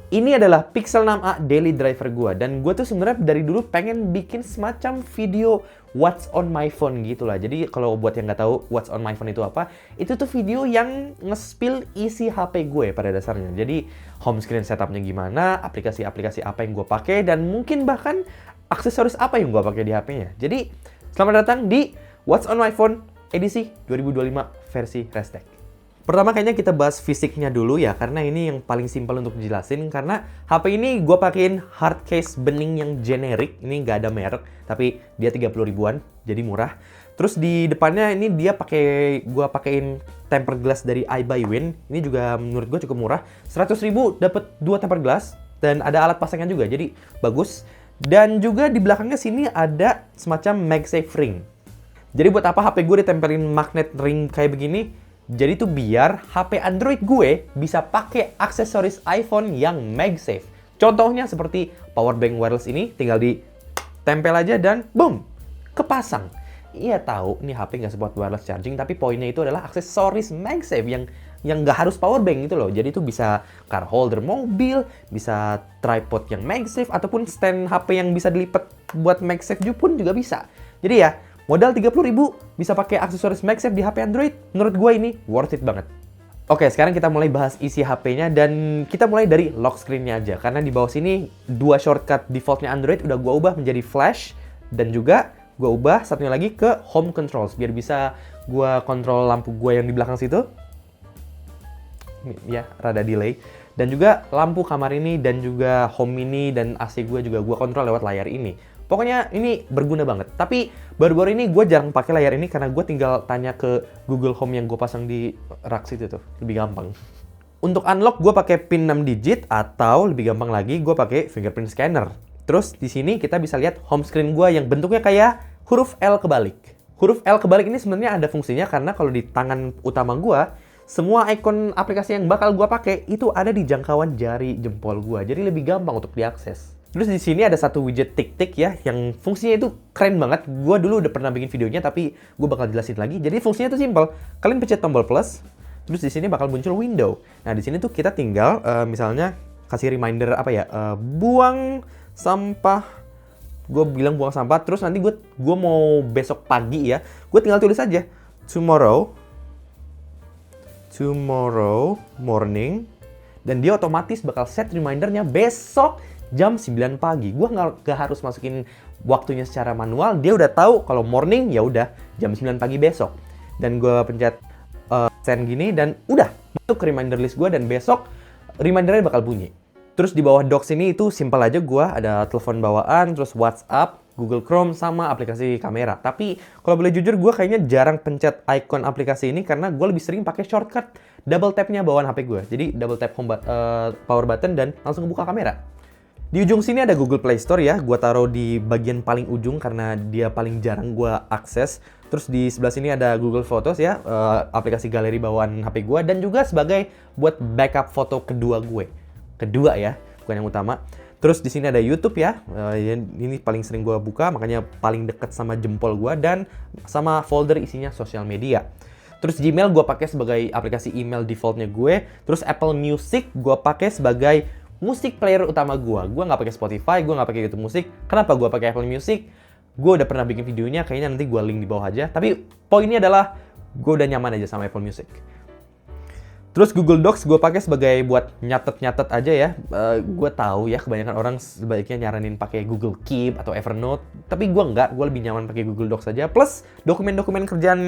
Ini adalah Pixel 6a daily driver gue. Dan gue tuh sebenarnya dari dulu pengen bikin semacam video what's on my phone gitu lah. Jadi kalau buat yang nggak tahu what's on my phone itu apa, itu tuh video yang nge-spill isi HP gue pada dasarnya. Jadi home screen setupnya gimana, aplikasi-aplikasi apa yang gue pakai, dan mungkin bahkan aksesoris apa yang gue pakai di HP-nya. Jadi selamat datang di What's on my phone edisi 2025 versi Restek. Pertama kayaknya kita bahas fisiknya dulu ya, karena ini yang paling simpel untuk dijelasin. Karena HP ini gue pakein hard case bening yang generik, ini nggak ada merek, tapi dia 30 ribuan, jadi murah. Terus di depannya ini dia gue pakein tempered glass dari iBuyWin, ini juga menurut gue cukup murah. 100 ribu dapat 2 tempered glass, dan ada alat pasangnya juga, jadi bagus. Dan juga di belakangnya sini ada semacam MagSafe ring. Jadi buat apa HP gue ditempelin magnet ring kayak begini? Jadi tuh biar HP Android gue bisa pakai aksesoris iPhone yang MagSafe. Contohnya seperti power bank wireless ini, tinggal ditempel aja dan boom, kepasang. Iya tahu, ini HP nggak support wireless charging, tapi poinnya itu adalah aksesoris MagSafe yang nggak harus power bank gitu loh. Jadi tuh bisa car holder mobil, bisa tripod yang MagSafe, ataupun stand HP yang bisa dilipat buat MagSafe pun juga bisa. Jadi ya, modal 30 ribu bisa pakai aksesoris MagSafe di HP Android. Menurut gue ini worth it banget. Oke, sekarang kita mulai bahas isi HP-nya, dan kita mulai dari lock screen-nya aja. Karena di bawah sini 2 shortcut defaultnya Android udah gue ubah menjadi flash, dan juga gue ubah satunya lagi ke home controls biar bisa gue kontrol lampu gue yang di belakang situ. Ya, rada delay. Dan juga lampu kamar ini, dan juga home ini, dan AC gue juga gue kontrol lewat layar ini. Pokoknya ini berguna banget. Tapi baru-baru ini gue jarang pakai layar ini karena gue tinggal tanya ke Google Home yang gue pasang di rak situ tuh. Lebih gampang. Untuk unlock gue pakai pin 6 digit, atau lebih gampang lagi gue pakai fingerprint scanner. Terus di sini kita bisa lihat home screen gue yang bentuknya kayak huruf L kebalik. Huruf L kebalik ini sebenarnya ada fungsinya karena kalau di tangan utama gue, semua ikon aplikasi yang bakal gue pakai itu ada di jangkauan jari jempol gue. Jadi lebih gampang untuk diakses. Terus di sini ada satu widget tik-tik ya, yang fungsinya itu keren banget. Gue dulu udah pernah bikin videonya, tapi gue bakal jelasin lagi. Jadi fungsinya itu simple. Kalian pencet tombol plus, terus di sini bakal muncul window. Nah di sini tuh kita tinggal misalnya kasih reminder apa ya, buang sampah. Gue bilang buang sampah, terus nanti gue mau besok pagi ya, gue tinggal tulis aja tomorrow morning, dan dia otomatis bakal set remindernya besok jam 9 pagi. Gue nggak harus masukin waktunya secara manual, dia udah tahu kalau morning ya udah jam 9 pagi besok. Dan gue pencet send gini, dan udah masuk ke reminder list gue, dan besok remindernya bakal bunyi. Terus di bawah docs ini itu simple aja, gue ada telepon bawaan, terus WhatsApp, Google Chrome, sama aplikasi kamera. Tapi kalau boleh jujur, gue kayaknya jarang pencet icon aplikasi ini karena gue lebih sering pakai shortcut double tap-nya bawaan HP gue. Jadi double tap power button dan langsung buka kamera. Di ujung sini ada Google Play Store ya, gue taruh di bagian paling ujung karena dia paling jarang gue akses. Terus di sebelah sini ada Google Photos ya, aplikasi galeri bawaan HP gue, dan juga sebagai buat backup foto kedua gue. Kedua ya, bukan yang utama. Terus di sini ada YouTube ya, ini paling sering gue buka, makanya paling deket sama jempol gue, dan sama folder isinya sosial media. Terus Gmail gue pakai sebagai aplikasi email defaultnya gue. Terus Apple Music gue pakai sebagai musik player utama gue. Gue nggak pakai Spotify, gue nggak pakai YouTube Music. Kenapa gue pakai Apple Music? Gue udah pernah bikin videonya, kayaknya nanti gue link di bawah aja. Tapi poinnya adalah gue udah nyaman aja sama Apple Music. Terus Google Docs gue pakai sebagai buat nyatet-nyatet aja ya. Gue tahu ya kebanyakan orang sebaiknya nyaranin pakai Google Keep atau Evernote. Tapi gue nggak, gue lebih nyaman pakai Google Docs aja. Plus dokumen-dokumen kerjaan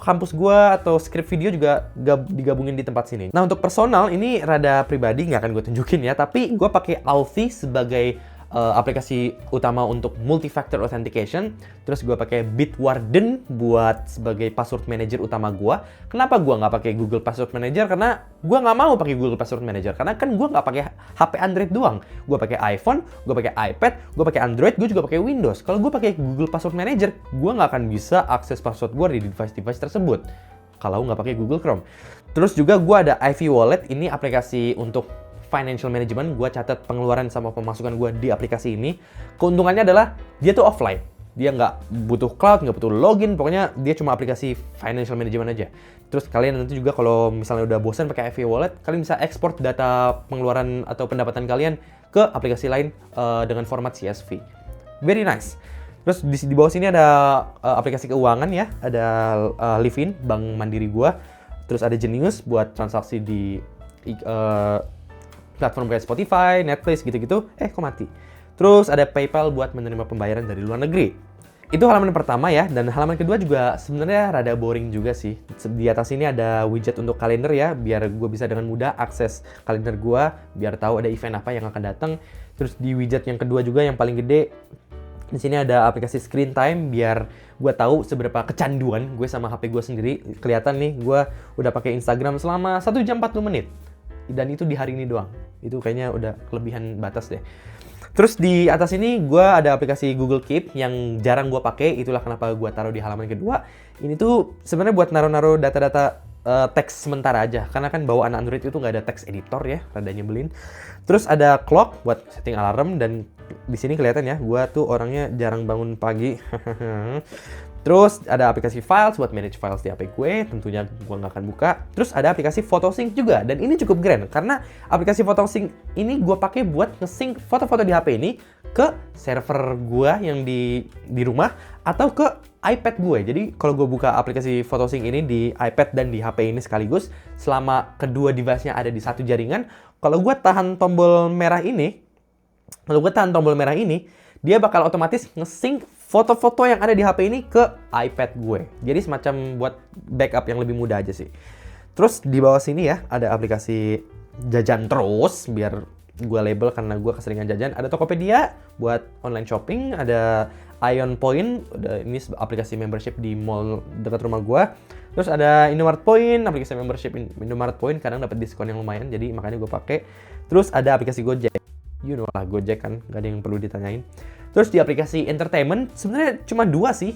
kampus gue atau skrip video juga digabungin di tempat sini. Nah untuk personal ini rada pribadi, nggak akan gue tunjukin ya. Tapi gue pakai Authy sebagai aplikasi utama untuk multi-factor authentication. Terus gue pakai Bitwarden buat sebagai password manager utama gue. Kenapa gue nggak pakai Google Password Manager? Karena gue nggak mau pakai Google Password Manager. Karena kan gue nggak pakai HP Android doang. Gue pakai iPhone, gue pakai iPad, gue pakai Android, gue juga pakai Windows. Kalau gue pakai Google Password Manager, gue nggak akan bisa akses password gue di device-device tersebut. Kalau nggak pakai Google Chrome. Terus juga gue ada Ivy Wallet. Ini aplikasi untuk financial management, gue catat pengeluaran sama pemasukan gue di aplikasi ini. Keuntungannya adalah dia tuh offline. dia nggak butuh cloud, nggak butuh login, pokoknya dia cuma aplikasi financial management aja. Terus kalian nanti juga kalau misalnya udah bosan pakai FA Wallet, kalian bisa ekspor data pengeluaran atau pendapatan kalian ke aplikasi lain dengan format CSV. Very nice. Terus di bawah sini ada aplikasi keuangan ya, ada Livin, Bank Mandiri gua. Terus ada Genius buat transaksi di platform kayak Spotify, Netflix gitu-gitu. Kok mati? Terus ada PayPal buat menerima pembayaran dari luar negeri. Itu halaman pertama ya, dan halaman kedua juga sebenarnya rada boring juga sih. Di atas ini ada widget untuk kalender ya, biar gue bisa dengan mudah akses kalender gue, biar tahu ada event apa yang akan datang. Terus di widget yang kedua juga yang paling gede, di sini ada aplikasi screen time, biar gue tahu seberapa kecanduan gue sama HP gue sendiri. Kelihatan nih, gue udah pakai Instagram selama 1 jam 40 menit. Dan itu di hari ini doang. Itu kayaknya udah kelebihan batas deh. Terus di atas ini gue ada aplikasi Google Keep yang jarang gue pakai, itulah kenapa gue taruh di halaman kedua. Ini tuh sebenarnya buat naruh-naruh data-data teks sementara aja, karena kan bawaan Android itu nggak ada text editor ya, rada nyebelin. Terus ada clock buat setting alarm, dan di sini kelihatan ya, gue tuh orangnya jarang bangun pagi. Terus ada aplikasi Files buat manage files di HP gue, tentunya gue nggak akan buka. Terus ada aplikasi PhotoSync juga, dan ini cukup keren karena aplikasi PhotoSync ini gue pakai buat nge-sync foto-foto di HP ini ke server gue yang di rumah atau ke iPad gue. Jadi kalau gue buka aplikasi PhotoSync ini di iPad dan di HP ini sekaligus, selama kedua device-nya ada di satu jaringan, kalau gue tahan tombol merah ini, dia bakal otomatis nge-sync foto-foto yang ada di HP ini ke iPad gue. Jadi semacam buat backup yang lebih mudah aja sih. Terus di bawah sini ya, ada aplikasi jajan terus, biar gue label karena gue keseringan jajan. Ada Tokopedia buat online shopping, ada Ion Point, ini aplikasi membership di mall dekat rumah gue. Terus ada Indomaret Point, aplikasi membership Indomaret Point, kadang dapat diskon yang lumayan, jadi makanya gue pakai. Terus ada aplikasi Gojek. You know lah, Gojek kan, gak ada yang perlu ditanyain. Terus di aplikasi entertainment, sebenarnya cuma 2 sih,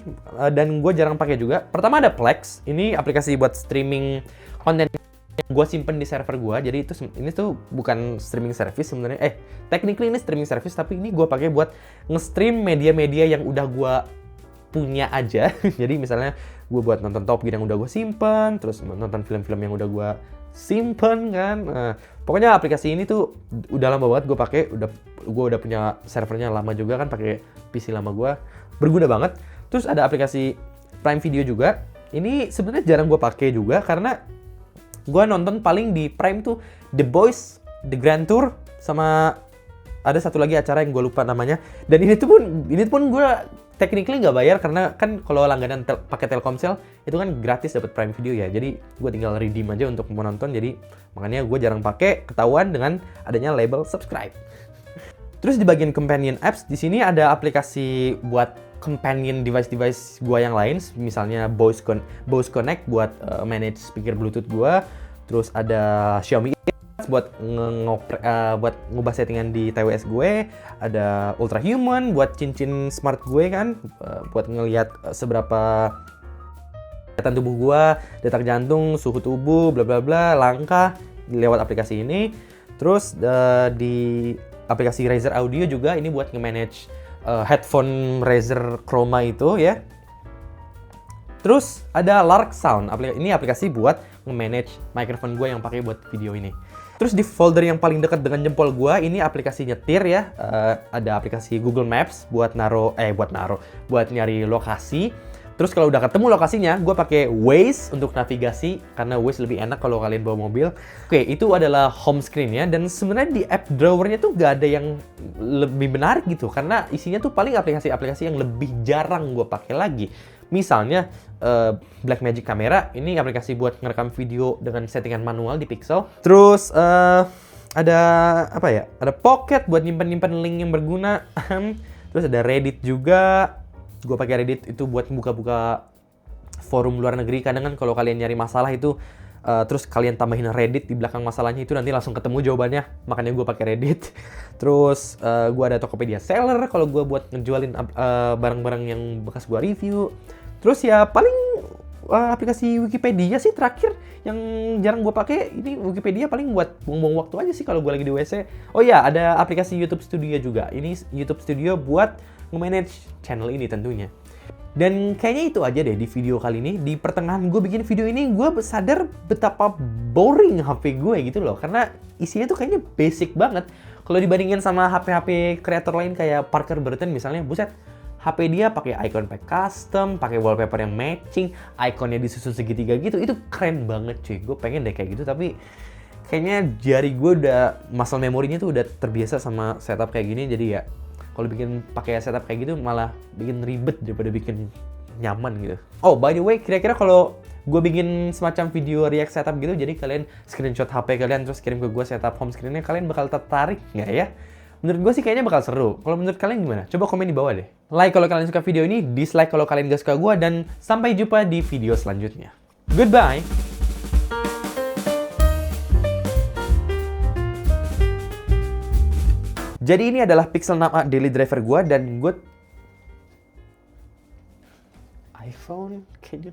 dan gue jarang pakai juga. Pertama ada Plex, ini aplikasi buat streaming konten yang gue simpen di server gue. Jadi ini tuh bukan streaming service sebenarnya. Technically ini streaming service, tapi ini gue pakai buat nge-stream media-media yang udah gue punya aja. Jadi misalnya gue buat nonton Top Gear yang udah gue simpen, terus nonton film-film yang udah gue simpen kan. Pokoknya aplikasi ini tuh udah lama banget gue pakai, gue udah punya servernya lama juga kan, pakai PC lama gue, berguna banget. Terus ada aplikasi Prime Video juga. Ini sebenarnya jarang gue pakai juga karena gue nonton paling di Prime tuh The Boys, The Grand Tour, sama ada satu lagi acara yang gue lupa namanya. Dan ini pun gue technically nggak bayar, karena kan kalau langganan pakai Telkomsel itu kan gratis dapat Prime Video ya. Jadi gue tinggal redeem aja untuk menonton. Jadi makanya gue jarang pakai, ketahuan dengan adanya label subscribe. Terus di bagian companion apps, di sini ada aplikasi buat companion device gue yang lain, misalnya Bose Connect buat manage speaker Bluetooth gue. Terus ada Xiaomi buat buat ngubah settingan di TWS gue. Ada Ultra Human buat cincin smart gue kan, buat ngelihat seberapa kesehatan tubuh gue, detak jantung, suhu tubuh, bla bla bla, langkah lewat aplikasi ini. Terus di aplikasi Razer Audio juga, ini buat nge-manage headphone Razer Chroma itu ya. Terus ada Lark Sound, ini aplikasi buat nge-manage microphone gue yang pakai buat video ini. Terus di folder yang paling dekat dengan jempol gue, ini aplikasi nyetir ya. Ada aplikasi Google Maps buat buat nyari lokasi. Terus kalau udah ketemu lokasinya, gue pakai Waze untuk navigasi, karena Waze lebih enak kalau kalian bawa mobil. Oke, itu adalah home screen ya. Dan sebenarnya di app drawernya tuh gak ada yang lebih menarik gitu, karena isinya tuh paling aplikasi-aplikasi yang lebih jarang gue pakai lagi. Misalnya Blackmagic Camera, ini aplikasi buat ngerekam video dengan settingan manual di Pixel. Terus ada apa ya? Ada Pocket buat nyimpen link yang berguna. Terus ada Reddit juga. Gue pakai Reddit itu buat buka-buka forum luar negeri. Kadang kan kalau kalian nyari masalah itu, terus kalian tambahin Reddit di belakang masalahnya, itu nanti langsung ketemu jawabannya. Makanya gue pakai Reddit. Terus gue ada Tokopedia Seller kalau gue buat ngejualin barang-barang yang bekas gue review. Terus ya paling aplikasi Wikipedia sih terakhir yang jarang gue pakai. Ini Wikipedia paling buat buang-buang waktu aja sih kalau gue lagi di WC. Oh ya, ada aplikasi YouTube Studio juga. Ini YouTube Studio buat nge-manage channel ini tentunya. Dan kayaknya itu aja deh di video kali ini. Di pertengahan gue bikin video ini, gue sadar betapa boring HP gue gitu loh. Karena isinya tuh kayaknya basic banget. Kalau dibandingin sama HP-HP kreator lain kayak Parker Burton misalnya, buset, HP dia pakai icon pack custom, pakai wallpaper yang matching, ikonnya disusun segitiga gitu. Itu keren banget cuy. Gue pengen deh kayak gitu, tapi kayaknya jari gue udah, muscle memorinya tuh udah terbiasa sama setup kayak gini. Jadi ya, kalau bikin pakai setup kayak gitu malah bikin ribet daripada bikin nyaman gitu. Oh, by the way, kira-kira kalau gue bikin semacam video react setup gitu, jadi kalian screenshot HP kalian terus kirim ke gue setup home screen-nya, kalian bakal tertarik nggak ya? Menurut gue sih kayaknya bakal seru. Kalau menurut kalian gimana? Coba komen di bawah deh. Like kalau kalian suka video ini, dislike kalau kalian gak suka gue, dan sampai jumpa di video selanjutnya. Goodbye! Jadi ini adalah Pixel 6a daily driver gue, dan gue iPhone, can you...